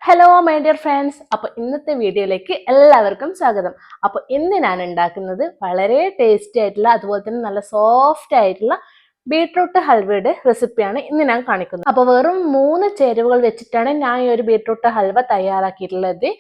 Hello my dear friends. അപ്പോൾ ഇന്നത്തെ വീഡിയോയിലേക്ക് എല്ലാവർക്കും സ്വാഗതം. അപ്പോൾ ഇന്ന് ഞാൻ ഉണ്ടാക്കുന്നത് വളരെ ടേസ്റ്റി ആയിട്ടുള്ള അതുപോലെ തന്നെ നല്ല സോഫ്റ്റ് ആയിട്ടുള്ള ബീട്രൂട്ട് ഹൽവയുടെ റെസിപ്പിയാണ് ഇന്ന് ഞാൻ കാണിക്കുന്നത്. അപ്പോൾ വെറും 3 ചേരുവകൾ വെച്ചിട്ടാണ് ഞാൻ ഈ ഒരു ബീട്രൂട്ട് ഹൽവ തയ്യാറാക്കിയിട്ടുള്ളത്.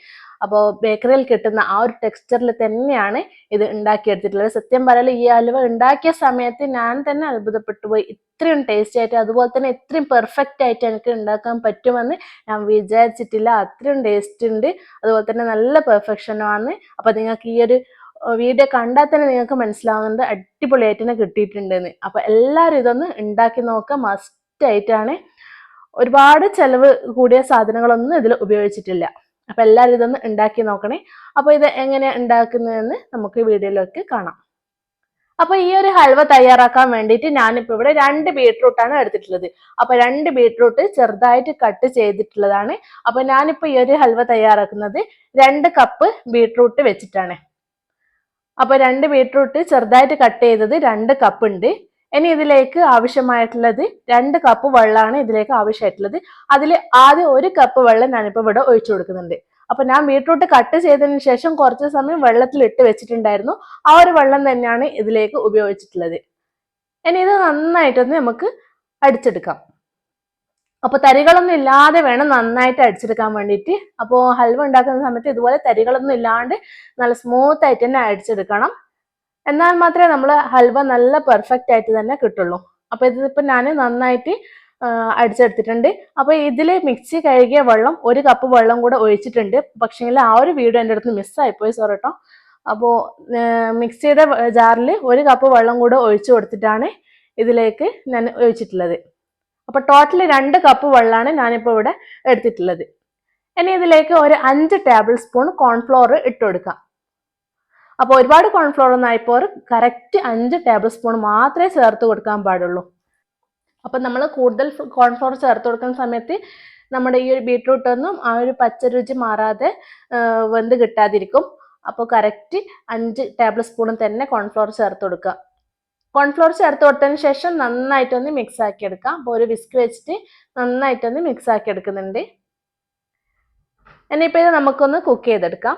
അപ്പോൾ ബേക്കറിയിൽ കിട്ടുന്ന ആ ഒരു ടെക്സ്ചറിൽ തന്നെയാണ് ഇത് ഉണ്ടാക്കിയെടുത്തിട്ടുള്ളത്. സത്യം പറയാൻ ഈ ഹൽവ ഉണ്ടാക്കിയ സമയത്ത് ഞാൻ തന്നെ അത്ഭുതപ്പെട്ടു പോയി. ഇത്രയും ടേസ്റ്റി ആയിട്ട് അതുപോലെ തന്നെ ഇത്രയും പെർഫെക്റ്റ് ആയിട്ട് എനിക്ക് ഉണ്ടാക്കാൻ പറ്റുമെന്ന് ഞാൻ വിചാരിച്ചിട്ടില്ല. അത്രയും ടേസ്റ്റ് ഉണ്ട്, അതുപോലെ തന്നെ നല്ല പെർഫെക്ഷനുമാണ്. അപ്പോൾ നിങ്ങൾക്ക് ഈ ഒരു വീഡിയോ കണ്ടാൽ തന്നെ നിങ്ങൾക്ക് മനസ്സിലാവുന്നത് അടിപൊളിയായിട്ട് തന്നെ കിട്ടിയിട്ടുണ്ടെന്ന്. അപ്പോൾ എല്ലാവരും ഇതൊന്ന് ഉണ്ടാക്കി നോക്കുക, മസ്റ്റ് ആയിട്ടാണ്. ഒരുപാട് ചെലവ് കൂടിയ സാധനങ്ങളൊന്നും ഇതിൽ ഉപയോഗിച്ചിട്ടില്ല. അപ്പോൾ എല്ലാവരും ഇതൊന്ന് ഉണ്ടാക്കി നോക്കണേ. അപ്പോൾ ഇത് എങ്ങനെയാണ് ഉണ്ടാക്കുന്നതെന്ന് നമുക്ക് വീഡിയോയിലേക്ക് കാണാം. അപ്പോൾ ഈ ഒരു ഹൽവ തയ്യാറാക്കാൻ വേണ്ടിയിട്ട് ഞാനിപ്പോൾ ഇവിടെ 2 ബീട്രൂട്ടാണ് എടുത്തിട്ടുള്ളത്. അപ്പോൾ 2 ബീട്രൂട്ട് ചെറുതായിട്ട് കട്ട് ചെയ്തിട്ടുള്ളതാണ്. അപ്പോൾ ഞാനിപ്പോൾ ഈ ഒരു ഹൽവ തയ്യാറാക്കുന്നത് 2 കപ്പ് ബീട്രൂട്ട് വെച്ചിട്ടാണ്. അപ്പോൾ 2 ബീട്രൂട്ട് ചെറുതായിട്ട് കട്ട് ചെയ്തത് 2 കപ്പ് ഉണ്ട്. ഇനി ഇതിലേക്ക് ആവശ്യമായിട്ടുള്ളത് 2 കപ്പ് വെള്ളമാണ് ഇതിലേക്ക് ആവശ്യമായിട്ടുള്ളത്. അതിൽ ആദ്യം 1 കപ്പ് വെള്ളം ഞാനിപ്പോൾ ഇവിടെ ഒഴിച്ചു കൊടുക്കുന്നുണ്ട്. അപ്പൊ ഞാൻ ബീട്രൂട്ട് കട്ട് ചെയ്തതിന് ശേഷം കുറച്ച് സമയം വെള്ളത്തിൽ ഇട്ട് വെച്ചിട്ടുണ്ടായിരുന്നു. ആ ഒരു വെള്ളം തന്നെയാണ് ഇതിലേക്ക് ഉപയോഗിച്ചിട്ടുള്ളത്. ഇനി ഇത് നന്നായിട്ടൊന്ന് നമുക്ക് അടിച്ചെടുക്കാം. അപ്പൊ തരികളൊന്നും ഇല്ലാതെ വേണം നന്നായിട്ട് അടിച്ചെടുക്കാൻ വേണ്ടിയിട്ട്. അപ്പോൾ ഹൽവ ഉണ്ടാക്കുന്ന സമയത്ത് ഇതുപോലെ തരികളൊന്നും ഇല്ലാണ്ട് നല്ല സ്മൂത്ത് ആയിട്ട് തന്നെ അടിച്ചെടുക്കണം. എന്നാൽ മാത്രമേ നമ്മൾ ഹൽവ നല്ല പെർഫെക്റ്റ് ആയിട്ട് തന്നെ കിട്ടുള്ളൂ. അപ്പൊ ഇതിപ്പോ ഞാൻ നന്നായിട്ട് അടിച്ചെടുത്തിട്ടുണ്ട്. അപ്പൊ ഇതിൽ മിക്സി കഴുകിയ വെള്ളം 1 കപ്പ് വെള്ളം കൂടെ ഒഴിച്ചിട്ടുണ്ട്. പക്ഷേങ്കിൽ ആ ഒരു വീഡിയോ എൻ്റെ അടുത്ത് മിസ്സായിപ്പോയി, സോറി കേട്ടോ. അപ്പോൾ മിക്സിയുടെ ജാറിൽ 1 കപ്പ് വെള്ളം കൂടെ ഒഴിച്ചു കൊടുത്തിട്ടാണ് ഇതിലേക്ക് ഞാൻ ഒഴിച്ചിട്ടുള്ളത്. അപ്പൊ ടോട്ടൽ 2 കപ്പ് വെള്ളമാണ് ഞാനിപ്പോൾ ഇവിടെ എടുത്തിട്ടുള്ളത്. ഇനി ഇതിലേക്ക് ഒരു 5 ടേബിൾ സ്പൂൺ കോൺഫ്ലോർ ഇട്ട് കൊടുക്കാം. അപ്പോൾ ഒരുപാട് കോൺഫ്ലോർ ഒന്നും ആയിപ്പോൾ കറക്റ്റ് 5 ടേബിൾ സ്പൂൺ മാത്രമേ ചേർത്ത് കൊടുക്കാൻ പാടുള്ളൂ. അപ്പം നമ്മൾ കൂടുതൽ കോൺഫ്ലോർ ചേർത്ത് കൊടുക്കുന്ന സമയത്ത് നമ്മുടെ ഈ ഒരു ബീട്രൂട്ട് ഒന്നും ആ ഒരു പച്ചരുചി മാറാതെ വെന്ത് കിട്ടാതിരിക്കും. അപ്പോൾ കറക്റ്റ് 5 ടേബിൾ സ്പൂൺ തന്നെ കോൺഫ്ലോർ ചേർത്ത് കൊടുക്കുക. കോൺഫ്ലോർ ചേർത്ത് കൊടുത്തതിന് ശേഷം നന്നായിട്ടൊന്ന് മിക്സ് ആക്കി എടുക്കാം. അപ്പോൾ ഒരു വിസ്ക് വെച്ചിട്ട് നന്നായിട്ടൊന്ന് മിക്സ് ആക്കി എടുക്കുന്നുണ്ട്. ഇനിയിപ്പോൾ ഇത് നമുക്കൊന്ന് കുക്ക് ചെയ്തെടുക്കാം.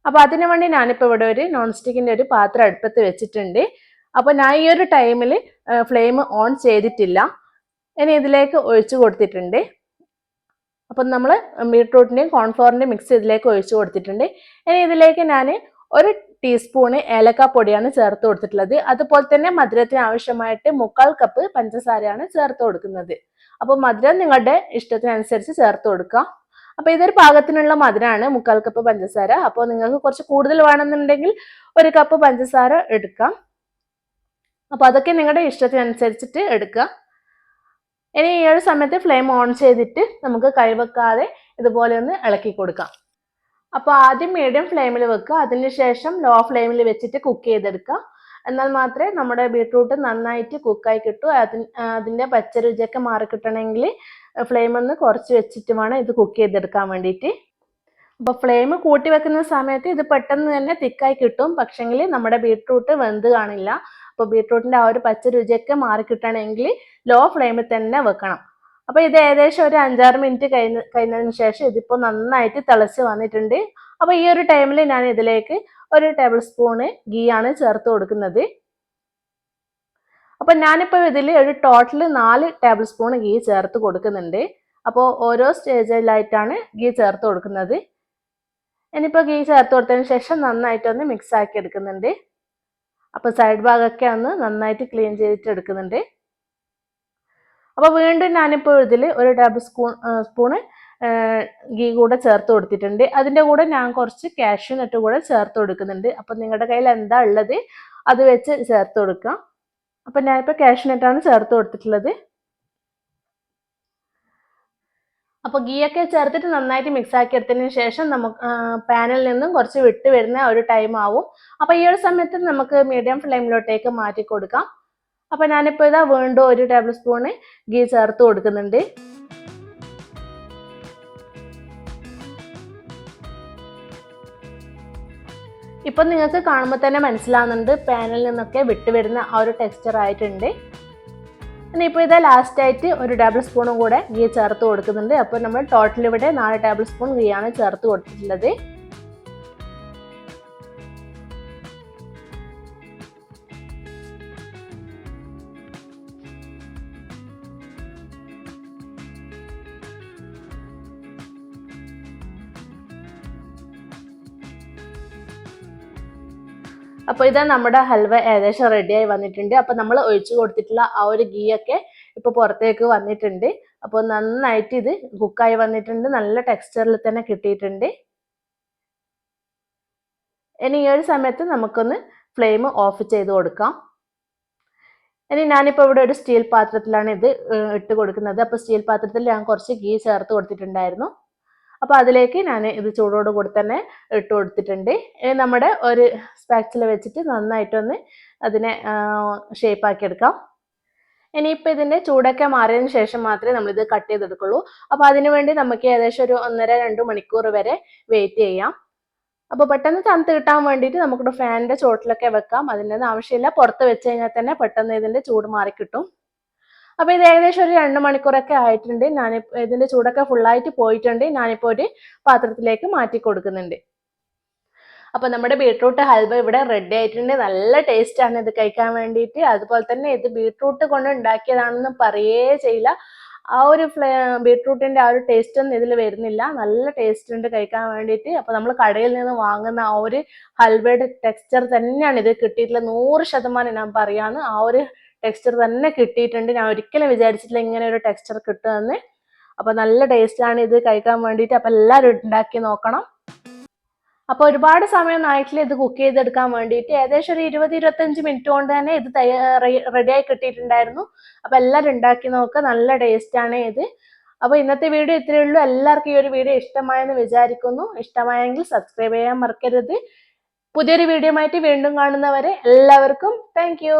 അപ്പോൾ അതിനു വേണ്ടി ഞാനിപ്പോൾ ഇവിടെ ഒരു നോൺ സ്റ്റിക്കിൻ്റെ ഒരു പാത്രം അടുപ്പത്ത് വെച്ചിട്ടുണ്ട്. അപ്പോൾ ഞാൻ ഈ ഒരു ടൈമിൽ ഫ്ലെയിം ഓൺ ചെയ്തിട്ടില്ല. ഇനി ഇതിലേക്ക് ഒഴിച്ചു കൊടുത്തിട്ടുണ്ട്. അപ്പം നമ്മൾ ബീട്രൂട്ടിൻ്റെയും കോൺഫ്ലോറിൻ്റെയും മിക്സ് ഇതിലേക്ക് ഒഴിച്ചു കൊടുത്തിട്ടുണ്ട്. ഇനി ഇതിലേക്ക് ഞാൻ 1 ടീസ്പൂണ് ഏലക്കാപ്പൊടിയാണ് ചേർത്ത് കൊടുത്തിട്ടുള്ളത്. അതുപോലെ തന്നെ മധുരത്തിന് ആവശ്യമായിട്ട് 1/4 കപ്പ് പഞ്ചസാരയാണ് ചേർത്ത് കൊടുക്കുന്നത്. അപ്പോൾ മധുരം നിങ്ങളുടെ ഇഷ്ടത്തിനനുസരിച്ച് ചേർത്ത് കൊടുക്കുക. അപ്പോൾ ഇതൊരു പാകത്തിനുള്ള മധുരമാണ് 1/4 കപ്പ് പഞ്ചസാര. അപ്പോൾ നിങ്ങൾക്ക് കുറച്ച് കൂടുതൽ വേണമെന്നുണ്ടെങ്കിൽ 1 കപ്പ് പഞ്ചസാര എടുക്കാം. അപ്പോൾ അതൊക്കെ നിങ്ങളുടെ ഇഷ്ടത്തിനനുസരിച്ചിട്ട് എടുക്കുക. ഇനി ഈ ഒരു സമയത്ത് ഫ്ലെയിം ഓൺ ചെയ്തിട്ട് നമുക്ക് കൈവെക്കാതെ ഇതുപോലെ ഒന്ന് ഇളക്കി കൊടുക്കാം. അപ്പോൾ ആദ്യം മീഡിയം ഫ്ലെയിമിൽ വെക്കുക, അതിനുശേഷം ലോ ഫ്ലെയിമിൽ വെച്ചിട്ട് കുക്ക് ചെയ്തെടുക്കുക. എന്നാൽ മാത്രമേ നമ്മുടെ ബീട്രൂട്ട് നന്നായിട്ട് കുക്കായി കിട്ടൂ. അതിൻ്റെ പച്ചരുചിയൊക്കെ മാറി കിട്ടണമെങ്കിൽ ഫ്ലെയിം ഒന്ന് കുറച്ച് വെച്ചിട്ട് വേണം ഇത് കുക്ക് ചെയ്തെടുക്കാൻ വേണ്ടിയിട്ട്. അപ്പോൾ ഫ്ലെയിം കൂട്ടി വെക്കുന്ന സമയത്ത് ഇത് പെട്ടെന്ന് തന്നെ തിക്കായി കിട്ടും. പക്ഷെങ്കിൽ നമ്മുടെ ബീട്രൂട്ട് വെന്ത് കാണില്ല. അപ്പോൾ ബീട്രൂട്ടിൻ്റെ ആ ഒരു പച്ച രുചിയൊക്കെ മാറി കിട്ടണമെങ്കിൽ ലോ ഫ്ലെയിമിൽ തന്നെ വെക്കണം. അപ്പോൾ ഇത് ഏകദേശം ഒരു 5-6 മിനിറ്റ് കഴിഞ്ഞതിന് ശേഷം ഇതിപ്പോൾ നന്നായിട്ട് തിളച്ച് വന്നിട്ടുണ്ട്. അപ്പോൾ ഈ ഒരു ടൈമിൽ ഞാൻ ഇതിലേക്ക് 1 ടേബിൾ സ്പൂണ് ഗീ ആണ് ചേർത്ത് കൊടുക്കുന്നത്. അപ്പോൾ ഞാനിപ്പോൾ ഇതിൽ ഒരു ടോട്ടൽ 4 ടേബിൾ സ്പൂൺ ഗീ ചേർത്ത് കൊടുക്കുന്നുണ്ട്. അപ്പോൾ ഓരോ സ്റ്റേജിലായിട്ടാണ് ഗീ ചേർത്ത് കൊടുക്കുന്നത്. ഇനിയിപ്പോൾ ഗീ ചേർത്ത് കൊടുത്തതിന് ശേഷം നന്നായിട്ടൊന്ന് മിക്സ് ആക്കി എടുക്കുന്നുണ്ട്. അപ്പോൾ സൈഡ് ഭാഗമൊക്കെ ഒന്ന് നന്നായിട്ട് ക്ലീൻ ചെയ്തിട്ട് എടുക്കുന്നുണ്ട്. അപ്പോൾ വീണ്ടും ഞാനിപ്പോൾ ഇതിൽ 1 ടേബിൾ സ്പൂണ് ഗീ കൂടെ ചേർത്ത് കൊടുത്തിട്ടുണ്ട്. അതിൻ്റെ കൂടെ ഞാൻ കുറച്ച് കാഷ്യൂ നട്ട് കൂടെ ചേർത്ത് കൊടുക്കുന്നുണ്ട്. അപ്പോൾ നിങ്ങളുടെ കയ്യിൽ എന്താ ഉള്ളത് അത് വെച്ച് ചേർത്ത് കൊടുക്കാം. അപ്പോൾ ഞാനിപ്പോൾ കാഷ്യൂ നട്ടാണ് ചേർത്ത് കൊടുത്തിട്ടുള്ളത്. അപ്പോൾ ഗീയൊക്കെ ചേർത്തിട്ട് നന്നായിട്ട് മിക്സ് ആക്കി എടുത്തതിന് ശേഷം നമുക്ക് പാനിൽ നിന്നും കുറച്ച് വിട്ട് വരുന്ന ഒരു ടൈം ആവും. അപ്പോൾ ഈ ഒരു സമയത്ത് നമുക്ക് മീഡിയം ഫ്ലെയിമിലോട്ടേക്ക് മാറ്റി കൊടുക്കാം. അപ്പോൾ ഞാനിപ്പോൾ ഇതാ വീണ്ടും 1 ടേബിൾ സ്പൂണ് ഗീ ചേർത്ത് കൊടുക്കുന്നുണ്ട്. ഇപ്പം നിങ്ങൾക്ക് കാണുമ്പോൾ തന്നെ മനസ്സിലാവുന്നുണ്ട് പാനിൽ നിന്നൊക്കെ വിട്ട് വരുന്ന ആ ഒരു ടെക്സ്ചർ ആയിട്ടുണ്ട്. ഇനിയിപ്പോൾ ഇത് ലാസ്റ്റായിട്ട് ഒരു ടേബിൾ സ്പൂണും കൂടെ ഗീ ചേർത്ത് കൊടുക്കുന്നുണ്ട്. അപ്പോൾ നമ്മൾ ടോട്ടൽ ഇവിടെ 4 ടേബിൾ സ്പൂൺ ഗീ ആണ് ചേർത്ത് കൊടുത്തിട്ടുള്ളത്. അപ്പോൾ ഇതാ നമ്മുടെ ഹൽവ ഏകദേശം റെഡിയായി വന്നിട്ടുണ്ട്. അപ്പോൾ നമ്മൾ ഒഴിച്ചു കൊടുത്തിട്ടുള്ള ആ ഒരു ഗീ ഒക്കെ ഇപ്പോൾ പുറത്തേക്ക് വന്നിട്ടുണ്ട്. അപ്പോൾ നന്നായിട്ട് ഇത് കുക്കായി വന്നിട്ടുണ്ട്. നല്ല ടെക്സ്ചറിൽ തന്നെ കിട്ടിയിട്ടുണ്ട്. ഇനി ഈ ഒരു സമയത്ത് നമുക്കൊന്ന് ഫ്ലെയിം ഓഫ് ചെയ്ത് കൊടുക്കാം. ഇനി ഞാനിപ്പോൾ ഇവിടെ ഒരു സ്റ്റീൽ പാത്രത്തിലാണ് ഇത് ഇട്ട് കൊടുക്കുന്നത്. അപ്പോൾ സ്റ്റീൽ പാത്രത്തിൽ ഞാൻ കുറച്ച് ഗീ ചേർത്ത് കൊടുത്തിട്ടുണ്ടായിരുന്നു. അപ്പോൾ അതിലേക്ക് ഞാൻ ഇത് ചൂടോട് കൂടി തന്നെ ഇട്ട് കൊടുത്തിട്ടുണ്ട്. ഇനി നമ്മുടെ ഒരു സ്പാച്ചില വെച്ചിട്ട് നന്നായിട്ടൊന്ന് അതിനെ ഷേപ്പാക്കി എടുക്കാം. ഇനിയിപ്പോൾ ഇതിൻ്റെ ചൂടൊക്കെ മാറിയതിന് ശേഷം മാത്രമേ നമ്മളിത് കട്ട് ചെയ്തെടുക്കുള്ളൂ. അപ്പോൾ അതിനു വേണ്ടി നമുക്ക് ഏകദേശം ഒരു 1.5-2 മണിക്കൂർ വരെ വെയിറ്റ് ചെയ്യാം. അപ്പോൾ പെട്ടെന്ന് തണുത്ത് കിട്ടാൻ വേണ്ടിയിട്ട് നമുക്കിവിടെ ഫാനിൻ്റെ ചോട്ടിലൊക്കെ വെക്കാം. അതിൻ്റെ ഒന്നും ആവശ്യമില്ല. പുറത്ത് വെച്ച് കഴിഞ്ഞാൽ തന്നെ പെട്ടെന്ന് ഇതിൻ്റെ ചൂട് മാറിക്കിട്ടും. അപ്പോൾ ഇത് ഏകദേശം ഒരു 2 മണിക്കൂറൊക്കെ ആയിട്ടുണ്ട്. ഞാനിപ്പോൾ ഇതിൻ്റെ ചൂടൊക്കെ ഫുള്ളായിട്ട് പോയിട്ടുണ്ട്. ഞാനിപ്പോൾ ഒരു പാത്രത്തിലേക്ക് മാറ്റി കൊടുക്കുന്നുണ്ട്. അപ്പോൾ നമ്മുടെ ബീട്രൂട്ട് ഹൽവ ഇവിടെ റെഡി ആയിട്ടുണ്ട്. നല്ല ടേസ്റ്റാണ് ഇത് കഴിക്കാൻ വേണ്ടിയിട്ട്. അതുപോലെ തന്നെ ഇത് ബീട്രൂട്ട് കൊണ്ട് ഉണ്ടാക്കിയതാണെന്ന് പറയേ ചെയ്യില്ല. ആ ഒരു ബീട്രൂട്ടിൻ്റെ ആ ഒരു ടേസ്റ്റ് ഒന്നും ഇതിൽ വരുന്നില്ല. നല്ല ടേസ്റ്റ് ഉണ്ട് കഴിക്കാൻ വേണ്ടിയിട്ട്. അപ്പോൾ നമ്മൾ കടയിൽ നിന്ന് വാങ്ങുന്ന ആ ഒരു ഹൽവയുടെ ടെക്സ്ചർ തന്നെയാണ് ഇത് കിട്ടിയിട്ടുള്ളത്. 100% ഞാൻ പറയാന്ന് ആ ഒരു ടെക്സ്ചർ തന്നെ കിട്ടിയിട്ടുണ്ട്. ഞാൻ ഒരിക്കലും വിചാരിച്ചിട്ടില്ല ഇങ്ങനെ ഒരു ടെക്സ്ചർ കിട്ടുമെന്ന്. അപ്പോൾ നല്ല ടേസ്റ്റാണ് ഇത് കഴിക്കാൻ വേണ്ടിയിട്ട്. അപ്പോൾ എല്ലാവരും ഉണ്ടാക്കി നോക്കണം. അപ്പോൾ ഒരുപാട് സമയം ആയിട്ടില്ല ഇത് കുക്ക് ചെയ്തെടുക്കാൻ വേണ്ടിയിട്ട്. ഏകദേശം ഒരു 20-25 മിനിറ്റ് കൊണ്ട് തന്നെ ഇത് റെഡിയായി കിട്ടിയിട്ടുണ്ടായിരുന്നു. അപ്പോൾ എല്ലാവരും ഉണ്ടാക്കി നോക്കുക. നല്ല ടേസ്റ്റാണ് ഇത്. അപ്പോൾ ഇന്നത്തെ വീഡിയോ ഇത്രയേ ഉള്ളൂ. എല്ലാവർക്കും ഈ ഒരു വീഡിയോ ഇഷ്ടമായെന്ന് വിചാരിക്കുന്നു. ഇഷ്ടമായെങ്കിൽ സബ്സ്ക്രൈബ് ചെയ്യാൻ മറക്കരുത്. പുതിയൊരു വീഡിയോ ആയിട്ട് വീണ്ടും കാണുന്നവരെ എല്ലാവർക്കും താങ്ക് യു.